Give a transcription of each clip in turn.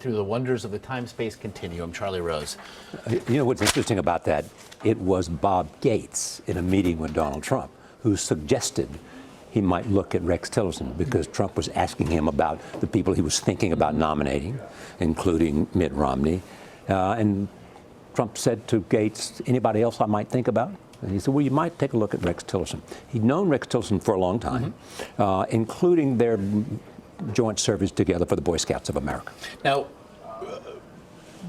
through the wonders of the time-space continuum. Charlie Rose. You know what's interesting about that? It was Bob Gates in a meeting with Donald Trump who suggested he might look at Rex Tillerson because Trump was asking him about the people he was thinking about nominating, including Mitt Romney. And Trump said to Gates, anybody else I might think about? And he said, well, you might take a look at Rex Tillerson. He'd known Rex Tillerson for a long time, including their joint service together for the Boy Scouts of America. Now,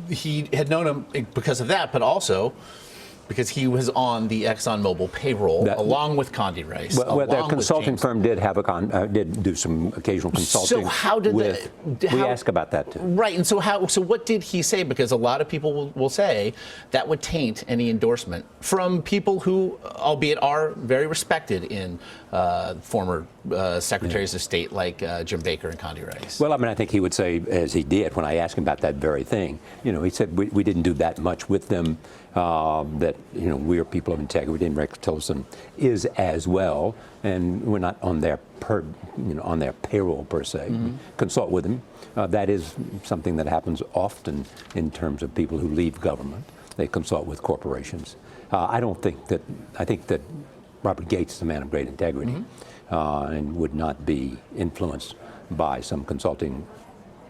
he had known him because of that, but also because he was on the ExxonMobil payroll along with Condi Rice. Well, their consulting firm did have did do some occasional consulting. So how did we ask about that too? Right, and so what did he say? Because a lot of people will say that would taint any endorsement from people who, albeit are very respected in former secretaries of state like Jim Baker and Condi Rice. Well, I mean, I think he would say, as he did when I asked him about that very thing. You know, he said we didn't do that much with them. That we're people of integrity, and Rex Tillerson is as well, and we're not on their on their payroll per se. Consult with them. That is something that happens often in terms of people who leave government. They consult with corporations. I think that Robert Gates is a man of great integrity and would not be influenced by some consulting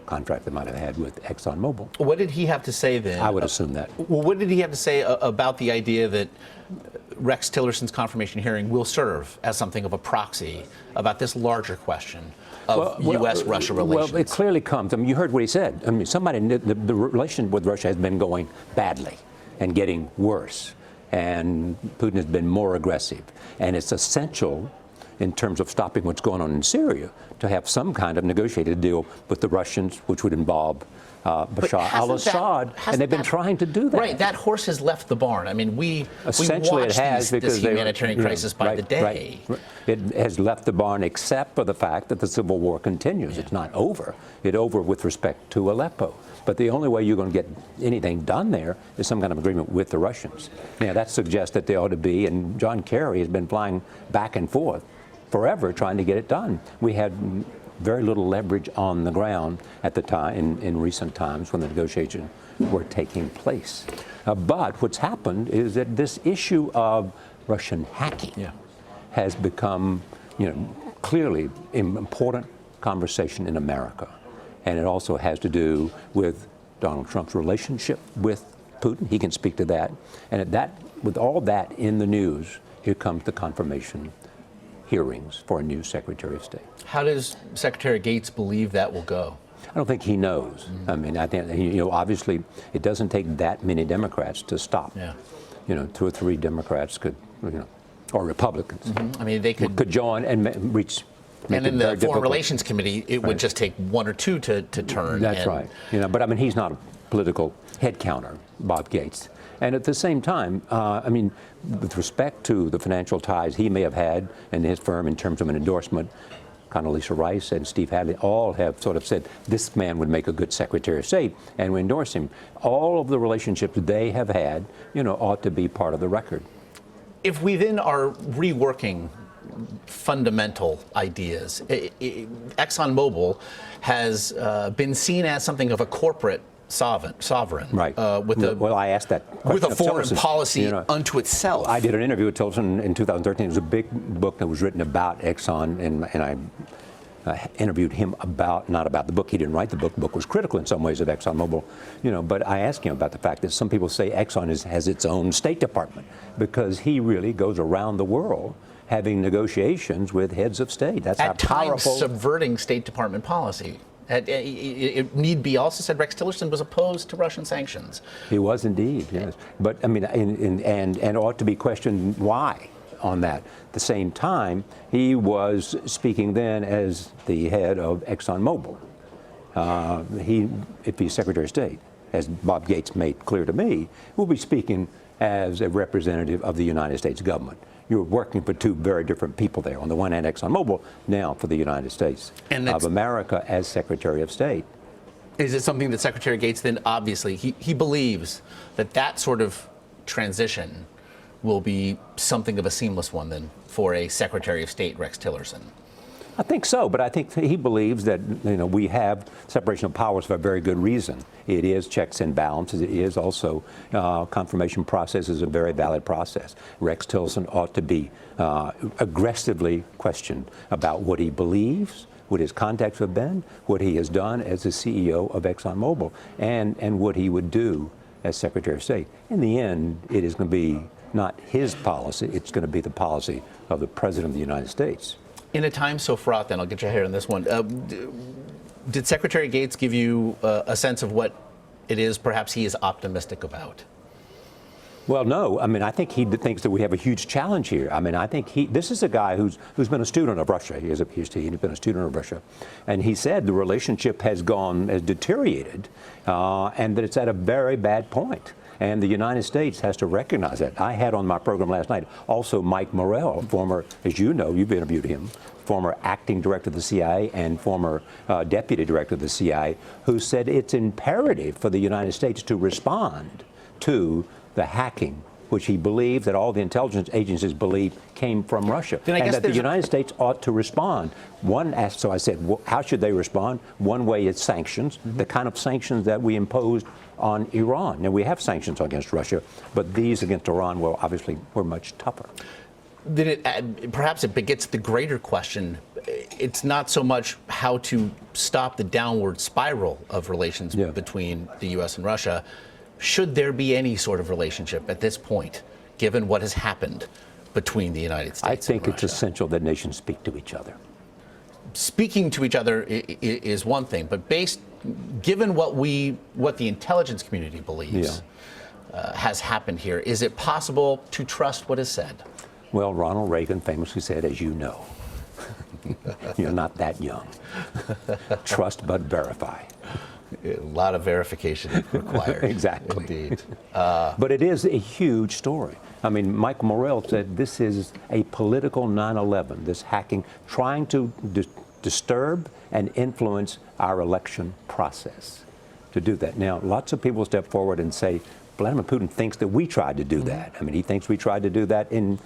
contract they might have had with ExxonMobil. What did he have to say then? I would assume that. Well, what did he have to say about the idea that Rex Tillerson's confirmation hearing will serve as something of a proxy about this larger question of U.S.-Russia relations? Well, it clearly comes. I mean, you heard what he said. I mean, the relation with Russia has been going badly and getting worse, and Putin has been more aggressive, and it's essential in terms of stopping what's going on in Syria, to have some kind of negotiated deal with the Russians, which would involve Bashar al-Assad, and they've been trying to do that. Right, that horse has left the barn. I mean, we watch this humanitarian crisis by the day. Right. It has left the barn except for the fact that the civil war continues. It's not over. It's over with respect to Aleppo. But the only way you're going to get anything done there is some kind of agreement with the Russians. Now, that suggests that they ought to be, and John Kerry has been flying back and forth forever trying to get it done. We had very little leverage on the ground at the time, in recent times when the negotiations were taking place. But what's happened is that this issue of Russian hacking has become, clearly an important conversation in America. And it also has to do with Donald Trump's relationship with Putin. He can speak to that. And with all that in the news, here comes the confirmation hearings for a new Secretary of State. How does Secretary Gates believe that will go? I don't think he knows. I mean, I think, obviously it doesn't take that many Democrats to stop. 2 or 3 Democrats could, or Republicans. I mean, they could join and reach. And in the Foreign Relations Committee, it would just take 1 or 2 to turn. That's right. But I mean, he's not a political head counter, Bob Gates. And at the same time, I mean, with respect to the financial ties he may have had and his firm in terms of an endorsement, Condoleezza Rice and Steve Hadley all have sort of said this man would make a good Secretary of State, and we endorse him. All of the relationships they have had, ought to be part of the record. If we then are reworking fundamental ideas, ExxonMobil has been seen as something of a corporate sovereign, right? I asked that question with a foreign Tillerson, policy unto itself. I did an interview with Tillerson in 2013. It was a big book that was written about Exxon, and I interviewed him not about the book. He didn't write the book. The book was critical in some ways of ExxonMobil, but I asked him about the fact that some people say Exxon has its own State Department because he really goes around the world having negotiations with heads of state. That's how powerful. At times subverting State Department policy. It need be also said Rex Tillerson was opposed to Russian sanctions. He was indeed, yes. But I mean, and ought to be questioned why on that. At the same time, he was speaking then as the head of ExxonMobil. If he's Secretary of State, as Bob Gates made clear to me, will be speaking as a representative of the United States government. You're working for 2 very different people there. On the one hand, ExxonMobil, now for the United States of America as Secretary of State. Is it something that Secretary Gates then obviously, he believes that sort of transition will be something of a seamless one then for a Secretary of State, Rex Tillerson? I think so, but I think he believes that we have separation of powers for a very good reason. It is checks and balances. It is also confirmation process is a very valid process. Rex Tillerson ought to be aggressively questioned about what he believes, what his contacts have been, what he has done as the CEO of ExxonMobil, and what he would do as Secretary of State. In the end, it is going to be not his policy, it's going to be the policy of the President of the United States. In a time so fraught, then, I'll get your hair on this one. Did Secretary Gates give you a sense of what it is perhaps he is optimistic about? Well, no. I mean, I think he thinks that we have a huge challenge here. I mean, I think this is a guy who's been a student of Russia. He's been a student of Russia. And he said the relationship has deteriorated, and that it's at a very bad point. And the United States has to recognize that. I had on my program last night also Mike Morell, former, as you know, you've interviewed him, former acting director of the CIA and former deputy director of the CIA, who said it's imperative for the United States to respond to the hacking, which he believes that all the intelligence agencies believe came from Russia, and that the United States ought to respond. So I said, well, how should they respond? One way is sanctions, the kind of sanctions that we imposed on Iran. Now, we have sanctions against Russia, but these against Iran, well, obviously, were much tougher. Then perhaps it begets the greater question. It's not so much how to stop the downward spiral of relations between the U.S. and Russia. Should there be any sort of relationship at this point, given what has happened between the United States and Russia? I think it's essential that nations speak to each other. Speaking to each other is one thing, but given what the intelligence community believes has happened here, is it possible to trust what is said? Well, Ronald Reagan famously said, as you know, you're not that young. Trust but verify. A lot of verification required. Exactly. Indeed. But it is a huge story. I mean, Mike Morell said this is a political 9/11, this hacking, trying to disturb and influence our election process to do that. Now, lots of people step forward and say, Vladimir Putin thinks that we tried to do that. I mean, he thinks we tried to do that in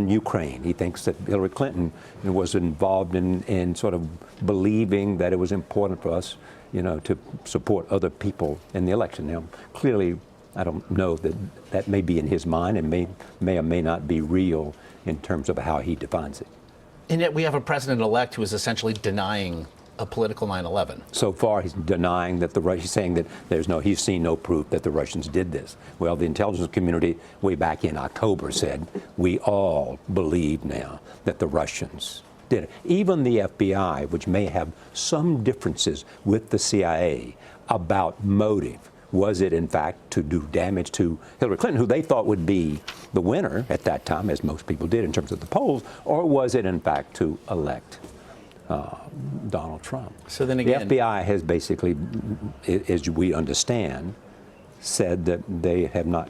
Ukraine. He thinks that Hillary Clinton was involved in sort of believing that it was important for us, to support other people in the election. Now, clearly, I don't know that may be in his mind and may or may not be real in terms of how he defines it. And yet we have a president-elect who is essentially denying a political 9/11. So far, he's denying that he's saying that he's seen no proof that the Russians did this. Well, the intelligence community way back in October said, we all believe now that the Russians did it. Even the FBI, which may have some differences with the CIA about motive. Was it, in fact, to do damage to Hillary Clinton, who they thought would be the winner at that time, as most people did in terms of the polls, or was it, in fact, to elect Donald Trump? So then again, the FBI has basically, as we understand, said that they have not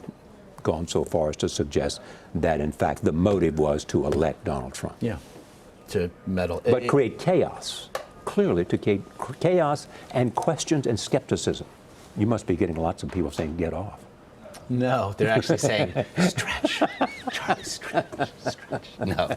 gone so far as to suggest that, in fact, the motive was to elect Donald Trump. Yeah, to meddle. But create chaos, clearly to create chaos and questions and skepticism. You must be getting lots of people saying, get off. No, they're actually saying, stretch, Charlie, stretch. No.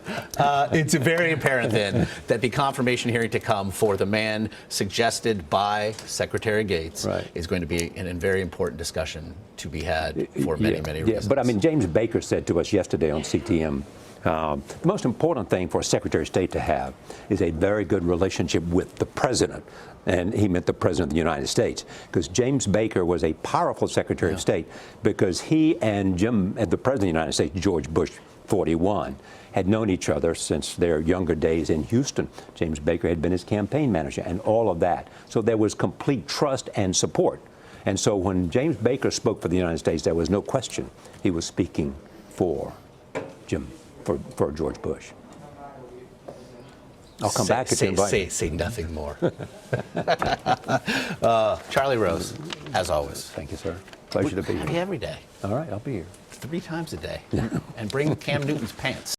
It's very apparent then that the confirmation hearing to come for the man suggested by Secretary Gates is going to be a very important discussion to be had for many reasons. But I mean, James Baker said to us yesterday on CTM, the most important thing for a Secretary of State to have is a very good relationship with the President. And he meant the President of the United States, because James Baker was a powerful Secretary of State because he and the President of the United States, George Bush, 41, had known each other since their younger days in Houston. James Baker had been his campaign manager and all of that. So there was complete trust and support. And so when James Baker spoke for the United States, there was no question he was speaking for George Bush. I'll come back if you invite. Say nothing more. Charlie Rose, as always. Thank you, sir. Pleasure to be here. Every day. All right, I'll be here. 3 times a day. And bring Cam Newton's pants.